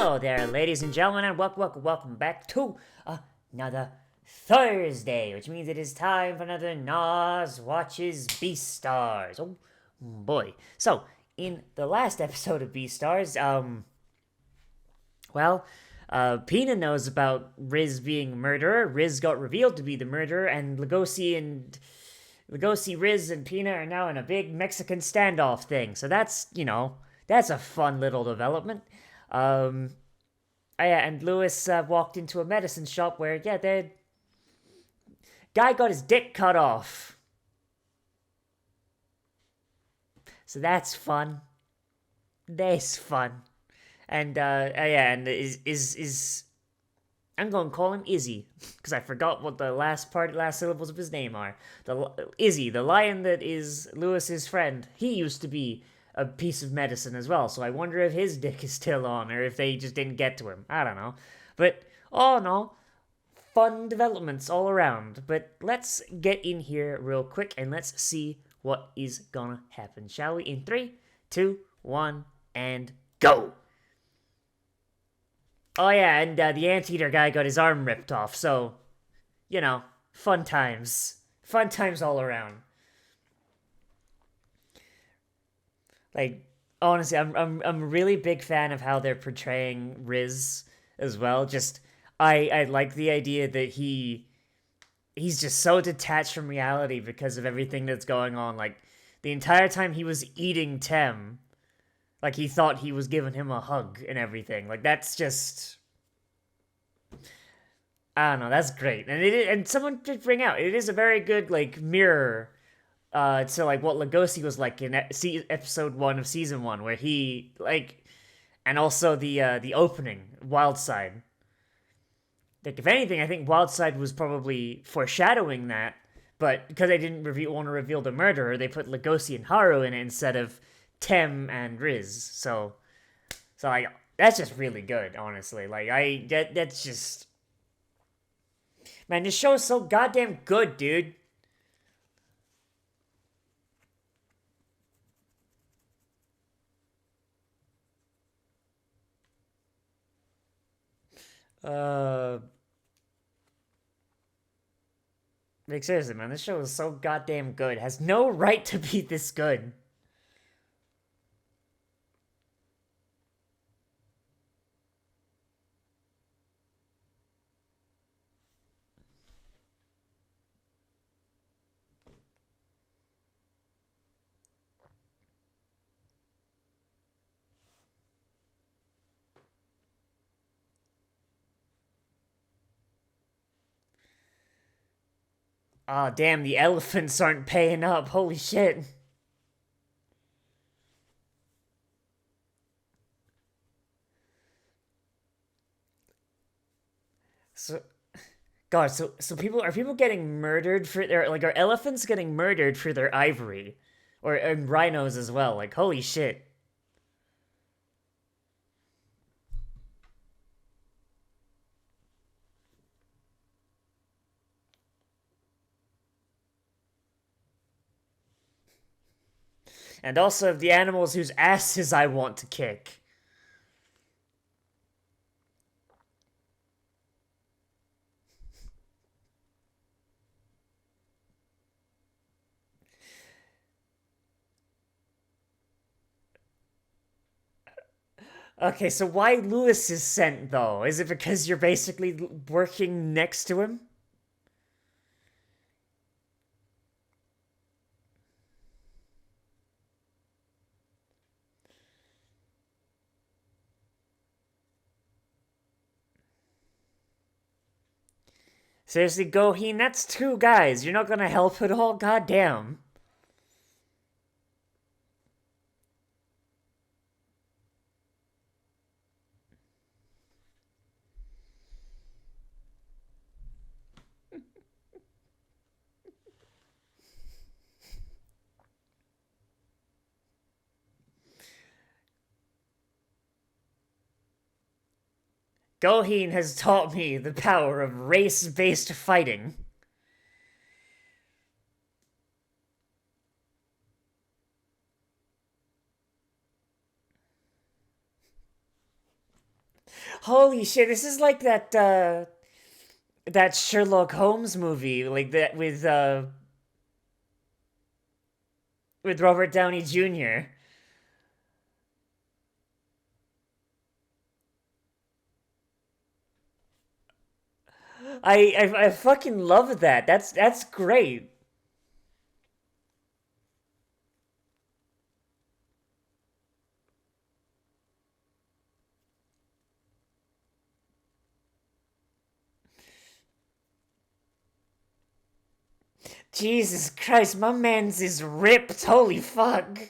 Hello there, ladies and gentlemen, and welcome back to another Thursday, which means it is time for another Nozz Watches Beastars. Oh boy! So in the last episode of Beastars, Pina knows about Riz being a murderer. Riz got revealed to be the murderer, and Lugosi, Riz, and Pina are now in a big Mexican standoff thing. So that's that's a fun little development. And Lewis walked into a medicine shop where, the guy got his dick cut off. So that's fun. That's fun. And, I'm going to call him Izzy, because I forgot what the last syllables of his name are. Izzy, the lion that is Lewis's friend, he used to be a piece of medicine as well, so I wonder if his dick is still on, or if they just didn't get to him. I don't know. But, all in all, fun developments all around. But let's get in here real quick, and let's see what is gonna happen, shall we? In 3, 2, 1, and go! Oh yeah, and the anteater guy got his arm ripped off, so, fun times. Fun times all around. Like, honestly, I'm a really big fan of how they're portraying Riz as well. Just I like the idea that he's just so detached from reality because of everything that's going on. Like, the entire time he was eating Tem, like, he thought he was giving him a hug and everything. Like, that's just, I don't know, that's great. And someone did bring out, it is a very good, like, mirror to like what Lugosi was like in episode 1 of season 1, where he like, and also the opening Wildside. Like, if anything, I think Wildside was probably foreshadowing that, but because they didn't want to reveal the murderer, they put Lugosi and Haru in it instead of Tem and Riz. So like, that's just really good, honestly. Like, that's just, man, this show is so goddamn good, dude. Like, seriously, man, this show is so goddamn good. It has no right to be this good. Aw, damn, the elephants aren't paying up. Holy shit. So, God, so are people getting murdered for their, like, are elephants getting murdered for their ivory? And rhinos as well, like, holy shit. And also the animals whose asses I want to kick. Okay, so why Lewis is sent, though? Is it because you're basically working next to him? Seriously, Goheen, that's 2 guys. You're not gonna help at all? Goddamn. Goheen has taught me the power of race-based fighting. Holy shit! This is like that Sherlock Holmes movie, like that with Robert Downey Jr. I fucking love that. That's great. Jesus Christ, my man's is ripped. Holy fuck.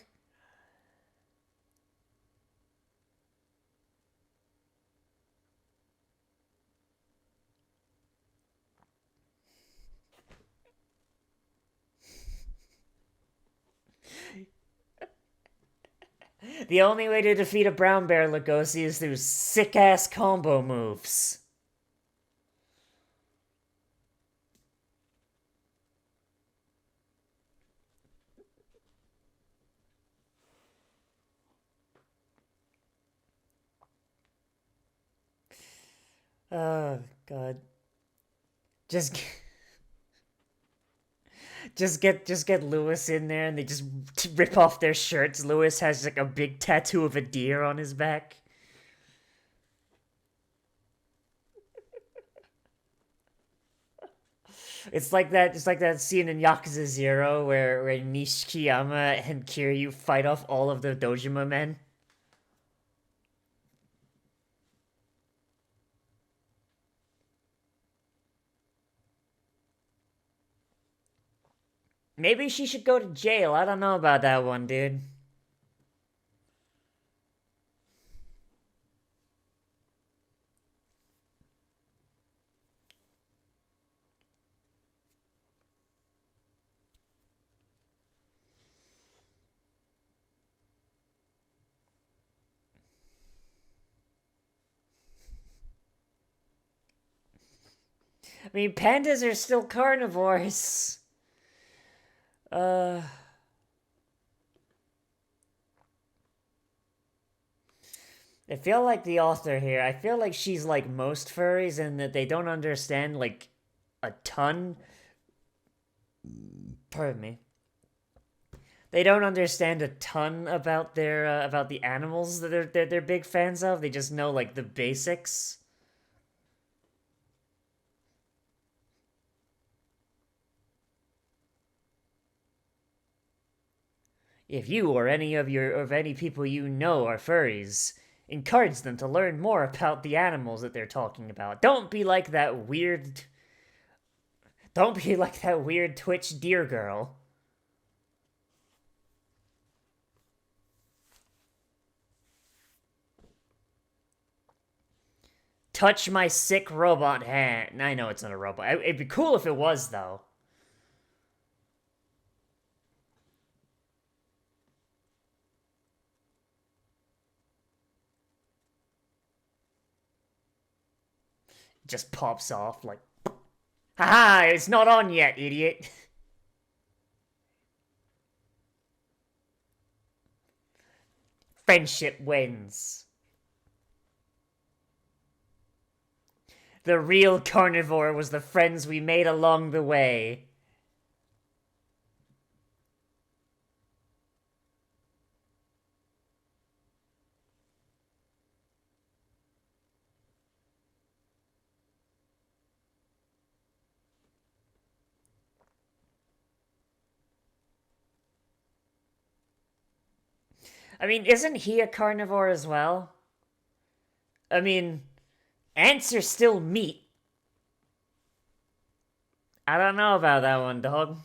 The only way to defeat a brown bear, Lugosi, is through sick ass combo moves. Oh god. Just just get Lewis in there and they just rip off their shirts. Lewis has like a big tattoo of a deer on his back. It's like that scene in Yakuza 0 where Nishikiyama and Kiryu fight off all of the Dojima men. Maybe she should go to jail. I don't know about that one, dude. I mean, pandas are still carnivores. Uh, I feel like the author here, I feel like she's like most furries in that they don't understand like a ton. Pardon me. They don't understand a ton about the animals that they're big fans of. They just know like the basics. If you or any people you know are furries, encourage them to learn more about the animals that they're talking about. Don't be like that weird Twitch deer girl. Touch my sick robot hand. I know it's not a robot. It'd be cool if it was though. It just pops off like, haha, it's not on yet, idiot. Friendship wins. The real carnivore was the friends we made along the way. I mean, isn't he a carnivore as well? I mean, ants are still meat. I don't know about that one, dog.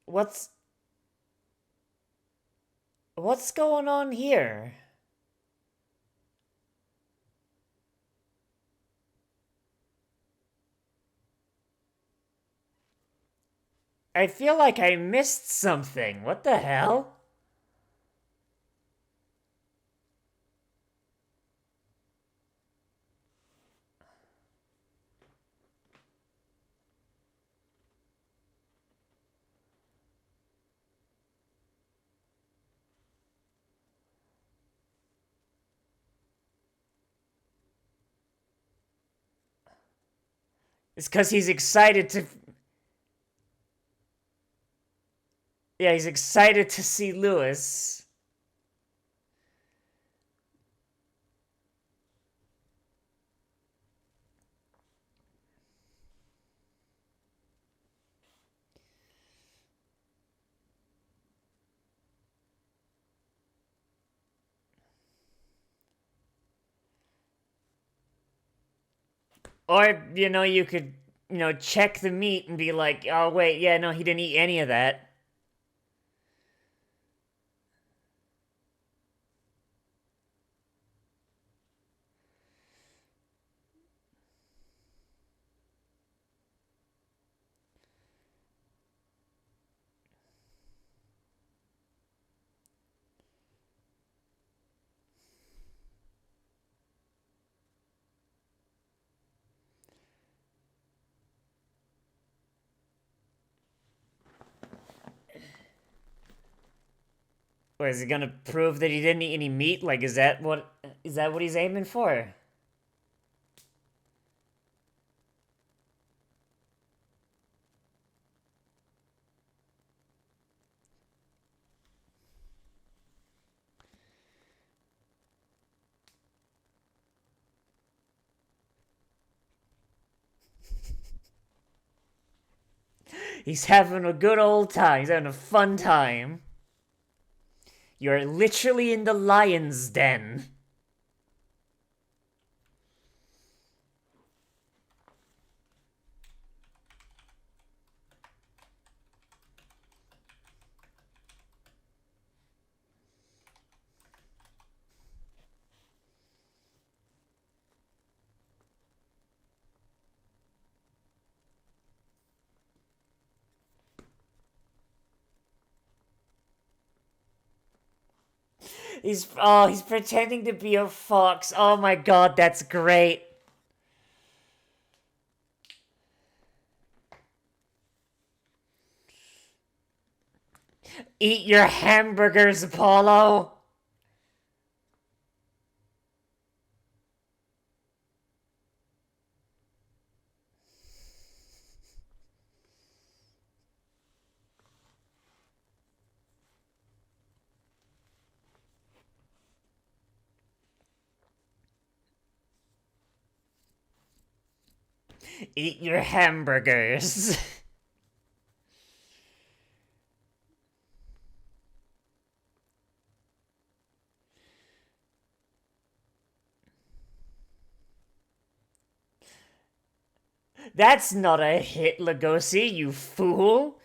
What's What's going on here? I feel like I missed something. What the hell? It's because he's excited to. Yeah, he's excited to see Lewis. Or, you could, check the meat and be like, oh, wait, yeah, no, he didn't eat any of that. Or is he gonna prove that he didn't eat any meat? Like, is that what he's aiming for? He's having a good old time. He's having a fun time. You're literally in the lion's den. He's pretending to be a fox. Oh my god, that's great. Eat your hamburgers, Apollo. Eat your hamburgers. That's not a hit, Lugosi, you fool.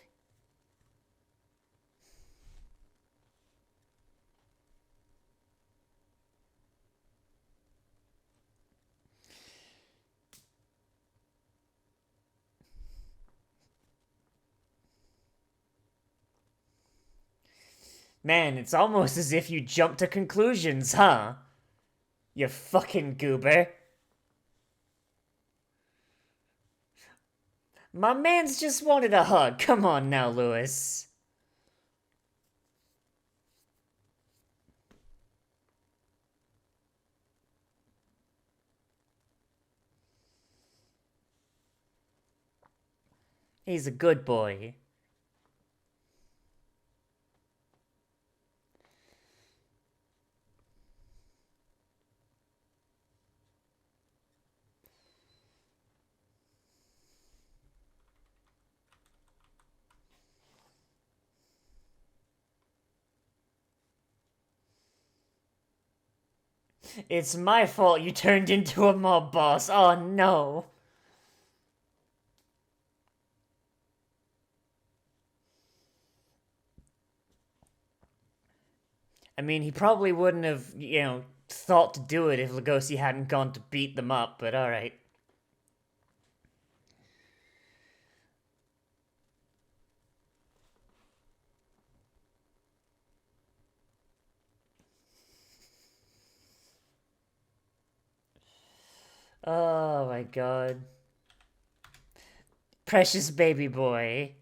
Man, it's almost as if you jumped to conclusions, huh? You fucking goober. My man's just wanted a hug. Come on now, Lewis. He's a good boy. It's my fault you turned into a mob boss. Oh no. I mean, he probably wouldn't have, thought to do it if Lugosi hadn't gone to beat them up, but alright. Oh my god. Precious baby boy.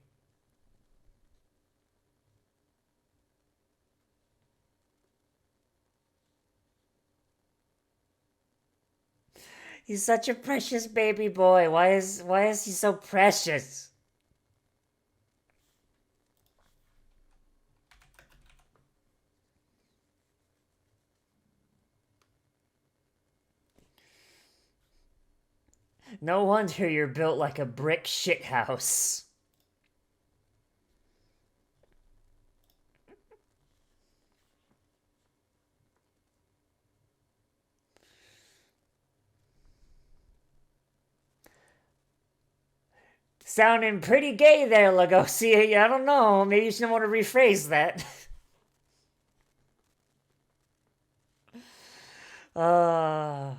He's such a precious baby boy. Why is he so precious? No wonder you're built like a brick shithouse. Sounding pretty gay there, Lugosi. I don't know. Maybe you should want to rephrase that. uh...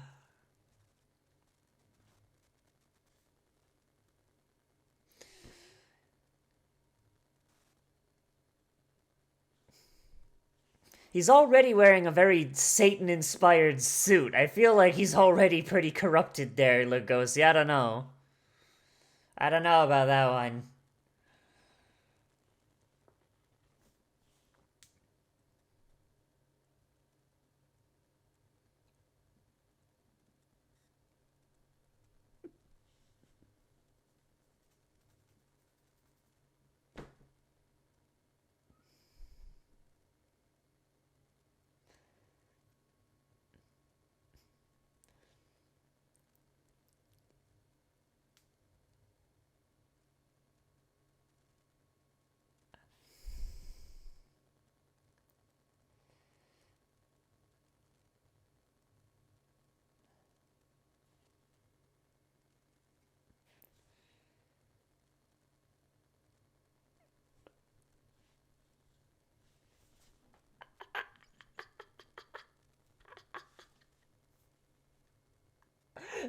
He's already wearing a very Satan-inspired suit. I feel like he's already pretty corrupted there, Lugosi. I don't know. I don't know about that one.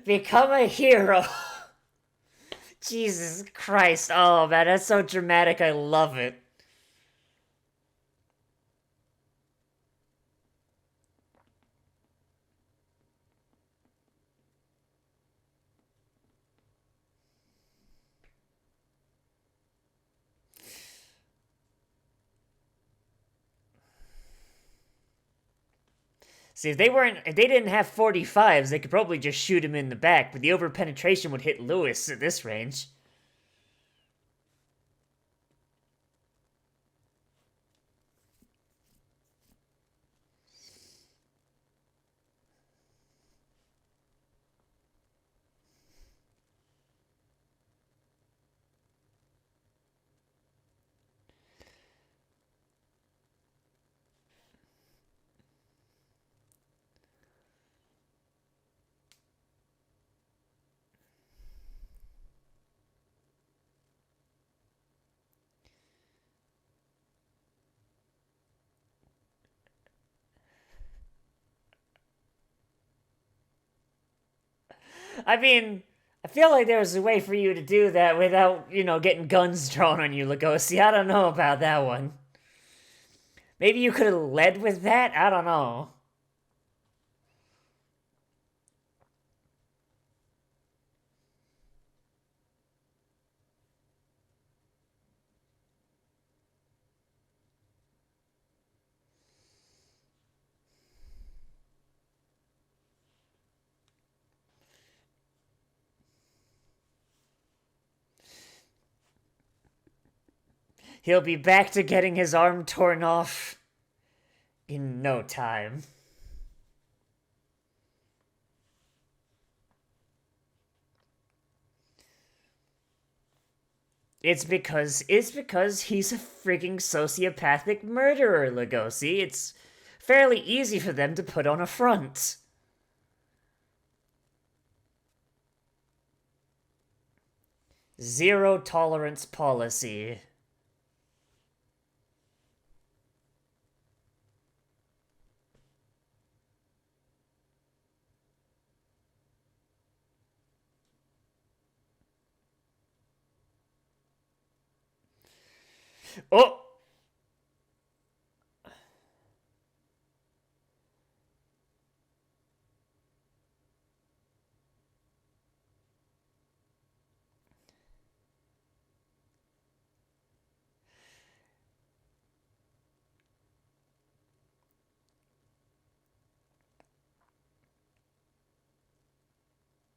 Become a hero. Jesus Christ. Oh, man, that's so dramatic. I love it. See, if they didn't have 45s, they could probably just shoot him in the back, but the overpenetration would hit Lewis at this range. I mean, I feel like there was a way for you to do that without, getting guns drawn on you, Lugosi. I don't know about that one. Maybe you could have led with that? I don't know. He'll be back to getting his arm torn off in no time. It's because he's a freaking sociopathic murderer, Lugosi. It's fairly easy for them to put on a front. Zero tolerance policy. Oh!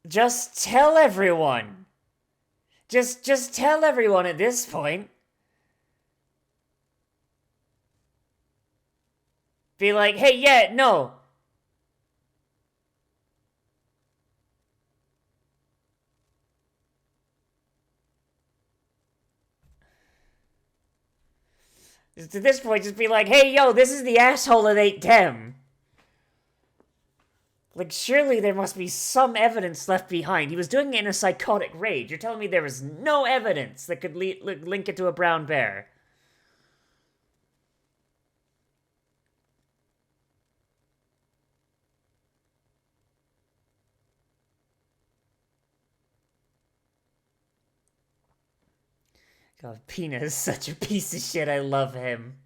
Just tell everyone. Just tell everyone at this point. Be like, hey, yeah, no. Just at this point, just be like, hey, yo, this is the asshole that ate Dem. Like, surely there must be some evidence left behind. He was doing it in a psychotic rage. You're telling me there was no evidence that could link it to a brown bear? God, Pina is such a piece of shit. I love him.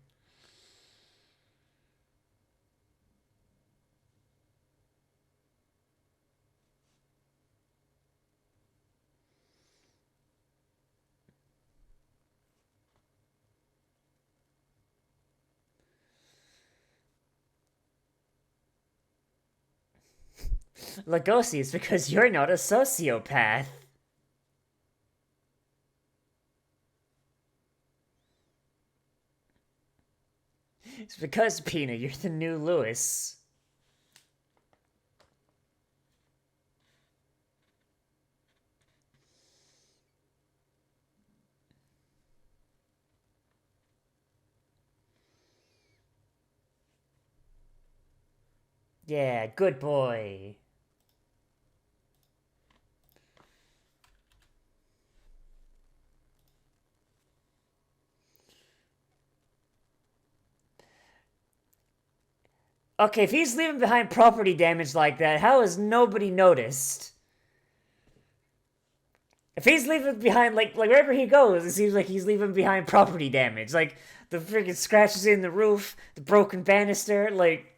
Lugosi, it's because you're not a sociopath. It's because, Pina, you're the new Lewis. Yeah, good boy. Okay, if he's leaving behind property damage like that, how has nobody noticed? If he's leaving behind, like wherever he goes, it seems like he's leaving behind property damage. Like, the freaking scratches in the roof, the broken banister, like...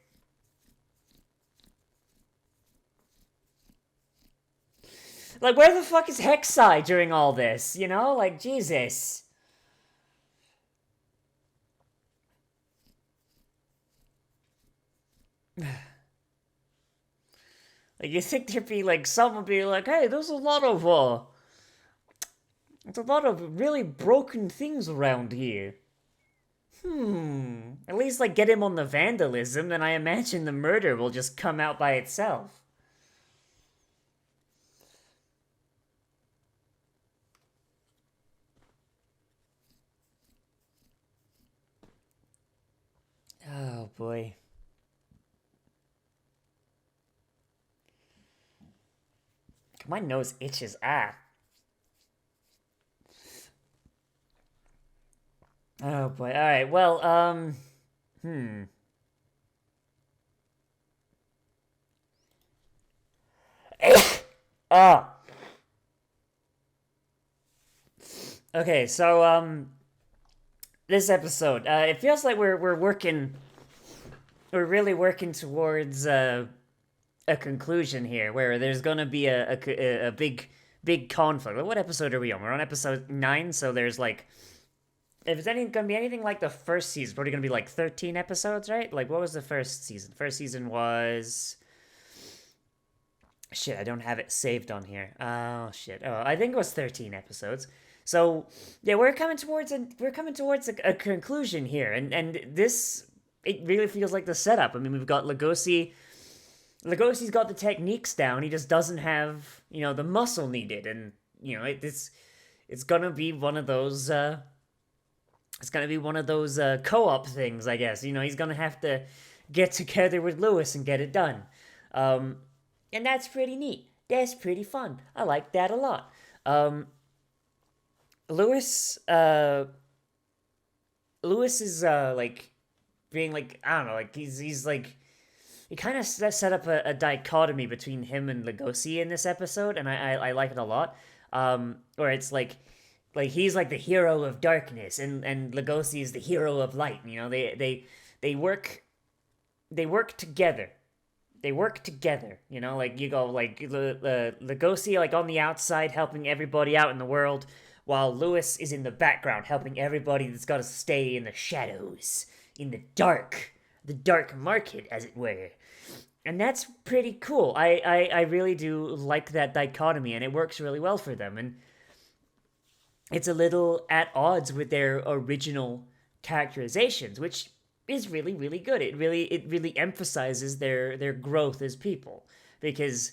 Like, where the fuck is Hexai during all this, you know? Like, Jesus. Like, you think there'd be, like, someone be like, hey, there's a lot of, there's a lot of really broken things around here. At least, like, get him on the vandalism, then I imagine the murder will just come out by itself. Oh, boy. My nose itches. Ah. Oh, boy. Alright, well, Ah. Okay, so, this episode, it feels like we're really working towards, a conclusion here, where there's gonna be a big conflict. What episode are we on? We're on episode 9, so there's, like, if it's gonna be anything like the first season, it's probably gonna be like 13 episodes, right? Like, what was the first season? First season was... Shit, I don't have it saved on here. Oh, shit. Oh, I think it was 13 episodes. So, yeah, we're coming towards a conclusion here, and this, it really feels like the setup. I mean, we've got Lugosi's got the techniques down. He just doesn't have, the muscle needed, and it's gonna be one of those. It's gonna be one of those co-op things, I guess. He's gonna have to get together with Lewis and get it done, and that's pretty neat. That's pretty fun. I like that a lot. Lewis, Lewis is like being like, I don't know, like he's like, he kind of set up a dichotomy between him and Lugosi in this episode, and I like it a lot. Where it's like like he's like the hero of darkness, and Lugosi is the hero of light. You know, they work they work together. They work together. You know, like you go like Lugosi like on the outside helping everybody out in the world, while Lewis is in the background helping everybody that's got to stay in the shadows, in the dark market, as it were. And that's pretty cool. I really do like that dichotomy, and it works really well for them. And it's a little at odds with their original characterizations, which is really really good. It really emphasizes their growth as people, because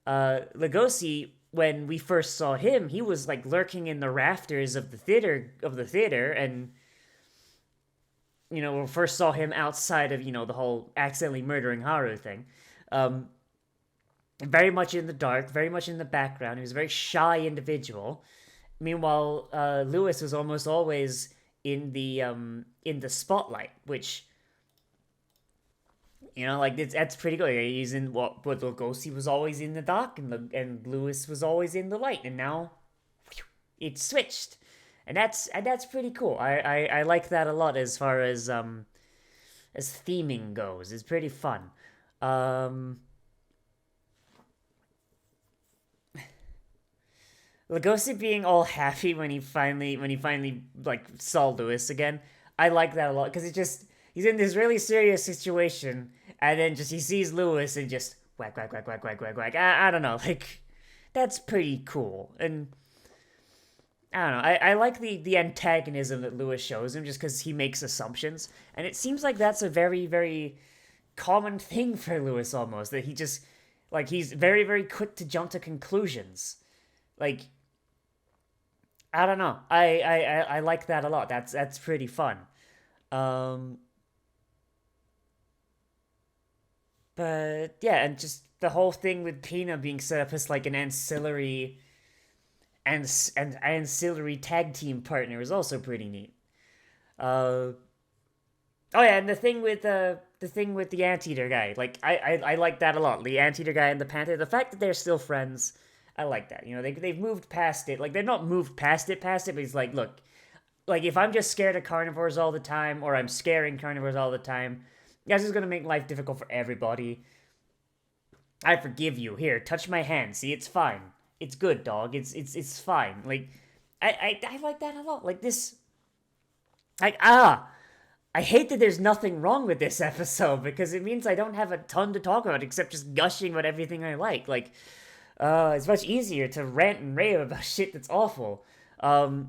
Lugosi, when we first saw him, he was like lurking in the rafters of the theater, and we first saw him outside of the whole accidentally murdering Haru thing. Um, Very much in the dark, very much in the background. He was a very shy individual. Meanwhile, Lewis was almost always in the spotlight, which like that's pretty good. He's in but Lugosi was always in the dark, and Lewis was always in the light, and now it switched, and that's pretty cool. I like that a lot as far as theming goes. It's pretty fun. Um, Lugosi being all happy when he finally like saw Lewis again. I like that a lot because he's in this really serious situation, and then just he sees Lewis and just whack whack whack whack whack whack whack. I don't know, like that's pretty cool. And I don't know. I like the antagonism that Lewis shows him just because he makes assumptions, and it seems like that's a very very common thing for Lewis almost, that he just like he's very very quick to jump to conclusions. Like I don't know. I like that a lot. That's pretty fun. Um, but yeah, and just the whole thing with Pina being set up as like an and ancillary tag team partner is also pretty neat. Uh, oh yeah, and the thing with the Anteater guy, like I like that a lot. The Anteater guy and the Panther, the fact that they're still friends, I like that. They've moved past it. Like they're not moved past it, but he's like, look, like if I'm just scared of carnivores all the time, or I'm scaring carnivores all the time, that's just gonna make life difficult for everybody. I forgive you. Here, touch my hand. See, it's fine. It's good, dog. It's fine. Like I like that a lot. Like this, like I hate that there's nothing wrong with this episode, because it means I don't have a ton to talk about except just gushing about everything I like. Like, it's much easier to rant and rave about shit that's awful. Grizz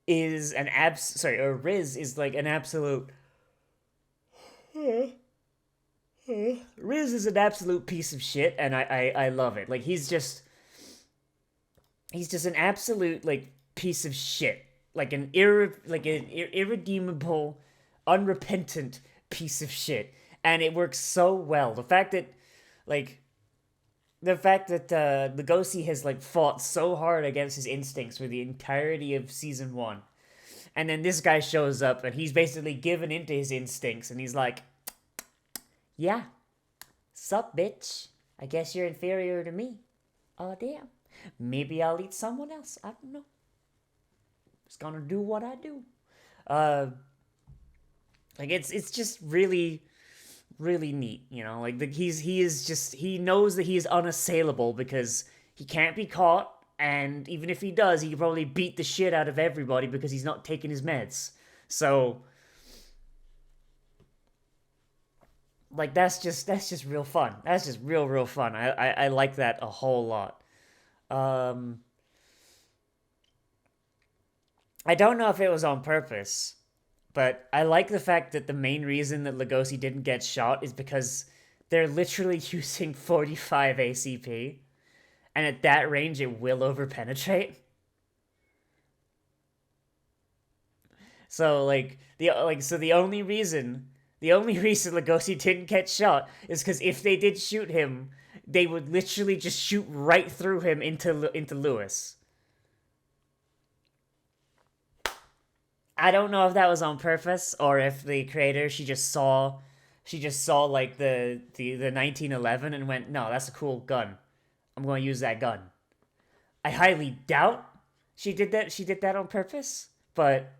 is or Riz is like an absolute. Riz is an absolute piece of shit, and I love it. Like he's just an absolute like piece of shit, like an irredeemable, unrepentant piece of shit, and it works so well. Like the fact that Lugosi has like fought so hard against his instincts for the entirety of season one, and then this guy shows up and he's basically given into his instincts, and he's like, "Yeah, sup, bitch? I guess you're inferior to me. Oh damn. Maybe I'll eat someone else. I don't know. Just gonna do what I do." Uh, like it's just really really neat, like he knows that he is unassailable because he can't be caught, and even if he does, he can probably beat the shit out of everybody because he's not taking his meds. So like that's just real fun. That's just real fun. I like that a whole lot. Um I don't know if it was on purpose, but I like the fact that the main reason that Lugosi didn't get shot is because they're literally using 45 ACP, and at that range it will overpenetrate. So the only reason Lugosi didn't get shot is because if they did shoot him, they would literally just shoot right through him into Lewis. I don't know if that was on purpose, or if the creator she just saw like the 1911 and went, no, that's a cool gun. I'm going to use that gun. I highly doubt she did that. She did that on purpose, but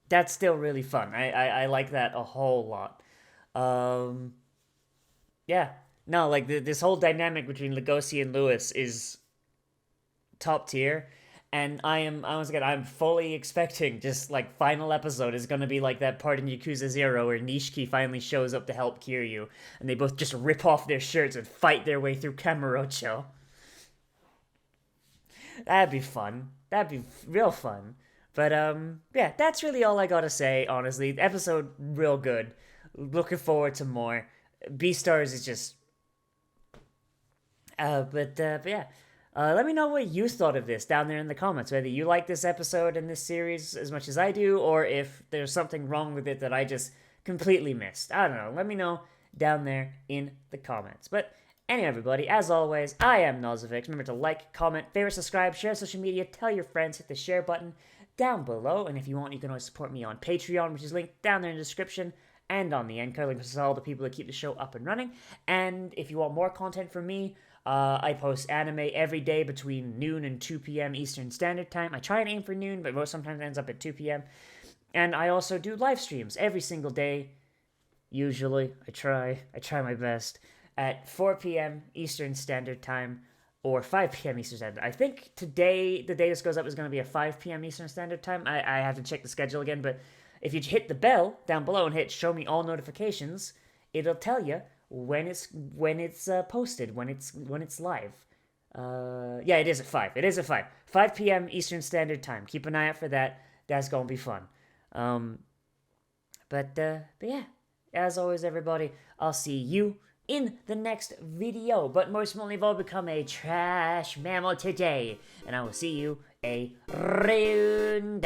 that's still really fun. I like that a whole lot. Um, yeah, no, like this whole dynamic between Lugosi and Lewis is top tier. And once again, I'm fully expecting just like final episode is gonna be like that part in Yakuza 0 where Nishiki finally shows up to help Kiryu, and they both just rip off their shirts and fight their way through Kamurocho. That'd be fun. That'd be real fun. But yeah, that's really all I gotta say. Honestly, the episode real good. Looking forward to more. Beastars is just. But yeah. Let me know what you thought of this down there in the comments. Whether you like this episode and this series as much as I do, or if there's something wrong with it that I just completely missed. I don't know. Let me know down there in the comments. But anyway, everybody, as always, I am Nozz. Remember to like, comment, favorite, subscribe, share social media, tell your friends, hit the share button down below. And if you want, you can always support me on Patreon, which is linked down there in the description and on the end card. Links to all the people that keep the show up and running. And if you want more content from me, I post anime every day between noon and 2 p.m. Eastern Standard Time. I try and aim for noon, but most sometimes ends up at 2 p.m. And I also do live streams every single day. Usually, I try my best at 4 p.m. Eastern Standard Time or 5 p.m. Eastern Standard. I think today, the day this goes up, is going to be at 5 p.m. Eastern Standard Time. I have to check the schedule again, but if you hit the bell down below and hit show me all notifications, it'll tell you when it's posted, when it's live. Yeah, it is at 5. It is at 5. 5 p.m. Eastern Standard Time. Keep an eye out for that. That's gonna be fun. But yeah, as always, everybody, I'll see you in the next video. But most importantly of all, become a trash mammal today, and I will see you a round.